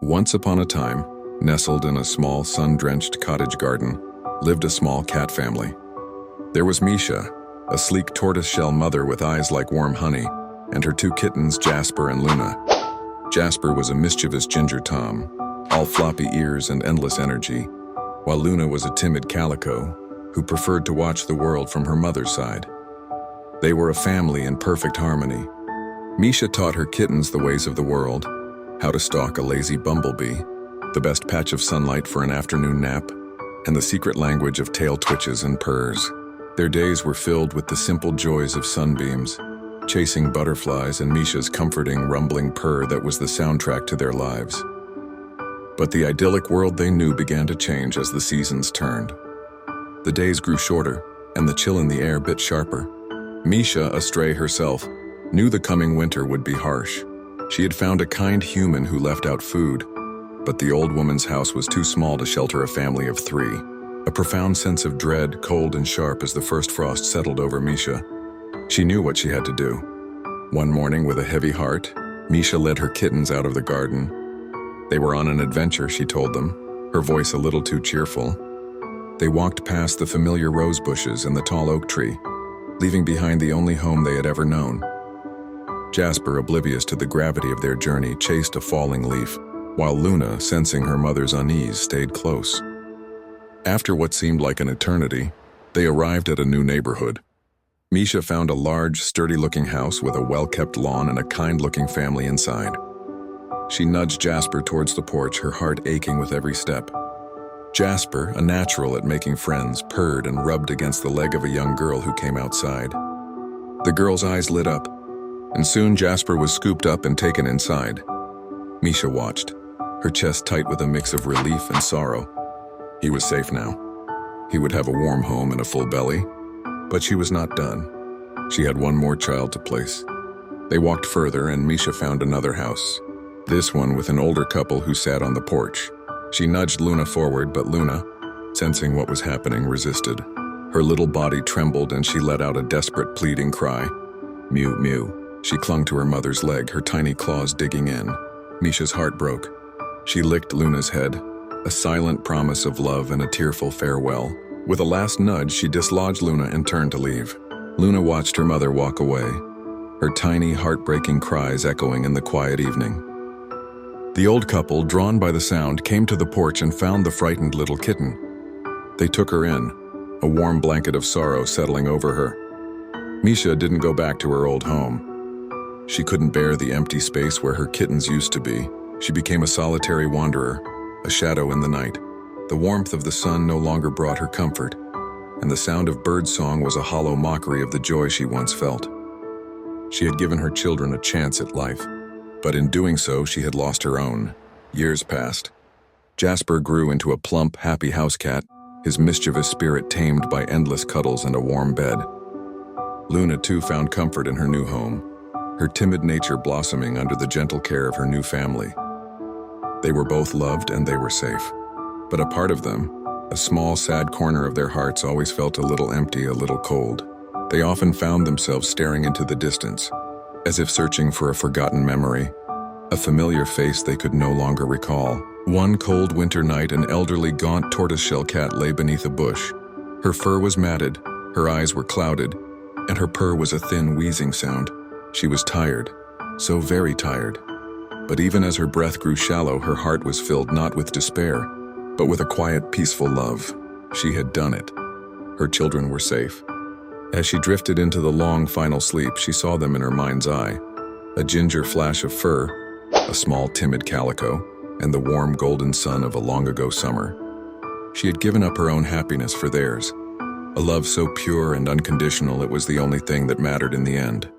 Once upon a time, nestled in a small sun-drenched cottage garden, lived a small cat family. There was Misha, a sleek tortoiseshell mother with eyes like warm honey, and her two kittens, Jasper and Luna. Jasper was a mischievous ginger tom, all floppy ears and endless energy, while Luna was a timid calico who preferred to watch the world from her mother's side. They were a family in perfect harmony. Misha taught her kittens the ways of the world, how to stalk a lazy bumblebee, the best patch of sunlight for an afternoon nap, and the secret language of tail twitches and purrs. Their days were filled with the simple joys of sunbeams, chasing butterflies and Misha's comforting, rumbling purr that was the soundtrack to their lives. But the idyllic world they knew began to change as the seasons turned. The days grew shorter, and the chill in the air bit sharper. Misha, a stray herself, knew the coming winter would be harsh. She had found a kind human who left out food, but the old woman's house was too small to shelter a family of three. A profound sense of dread, cold and sharp as the first frost settled over Misha. She knew what she had to do. One morning, with a heavy heart, Misha led her kittens out of the garden. They were on an adventure, she told them, her voice a little too cheerful. They walked past the familiar rose bushes and the tall oak tree, leaving behind the only home they had ever known. Jasper, oblivious to the gravity of their journey, chased a falling leaf, while Luna, sensing her mother's unease, stayed close. After what seemed like an eternity, they arrived at a new neighborhood. Misha found a large, sturdy-looking house with a well-kept lawn and a kind-looking family inside. She nudged Jasper towards the porch, her heart aching with every step. Jasper, a natural at making friends, purred and rubbed against the leg of a young girl who came outside. The girl's eyes lit up, and soon Jasper was scooped up and taken inside. Misha watched, her chest tight with a mix of relief and sorrow. He was safe now. He would have a warm home and a full belly, but she was not done. She had one more child to place. They walked further and Misha found another house, this one with an older couple who sat on the porch. She nudged Luna forward, but Luna, sensing what was happening, resisted. Her little body trembled and she let out a desperate, pleading cry. Mew, mew. She clung to her mother's leg, her tiny claws digging in. Misha's heart broke. She licked Luna's head, a silent promise of love and a tearful farewell. With a last nudge, she dislodged Luna and turned to leave. Luna watched her mother walk away, her tiny, heartbreaking cries echoing in the quiet evening. The old couple, drawn by the sound, came to the porch and found the frightened little kitten. They took her in, a warm blanket of sorrow settling over her. Misha didn't go back to her old home. She couldn't bear the empty space where her kittens used to be. She became a solitary wanderer, a shadow in the night. The warmth of the sun no longer brought her comfort, and the sound of birdsong was a hollow mockery of the joy she once felt. She had given her children a chance at life, but in doing so, she had lost her own. Years passed. Jasper grew into a plump, happy house cat, his mischievous spirit tamed by endless cuddles and a warm bed. Luna, too, found comfort in her new home, her timid nature blossoming under the gentle care of her new family. They were both loved and they were safe. But a part of them, a small, sad corner of their hearts, always felt a little empty, a little cold. They often found themselves staring into the distance, as if searching for a forgotten memory, a familiar face they could no longer recall. One cold winter night, an elderly, gaunt tortoiseshell cat lay beneath a bush. Her fur was matted, her eyes were clouded, and her purr was a thin, wheezing sound. She was tired, so very tired. But even as her breath grew shallow, her heart was filled not with despair, but with a quiet, peaceful love. She had done it. Her children were safe. As she drifted into the long, final sleep, she saw them in her mind's eye. A ginger flash of fur, a small, timid calico, and the warm, golden sun of a long-ago summer. She had given up her own happiness for theirs. A love so pure and unconditional, it was the only thing that mattered in the end.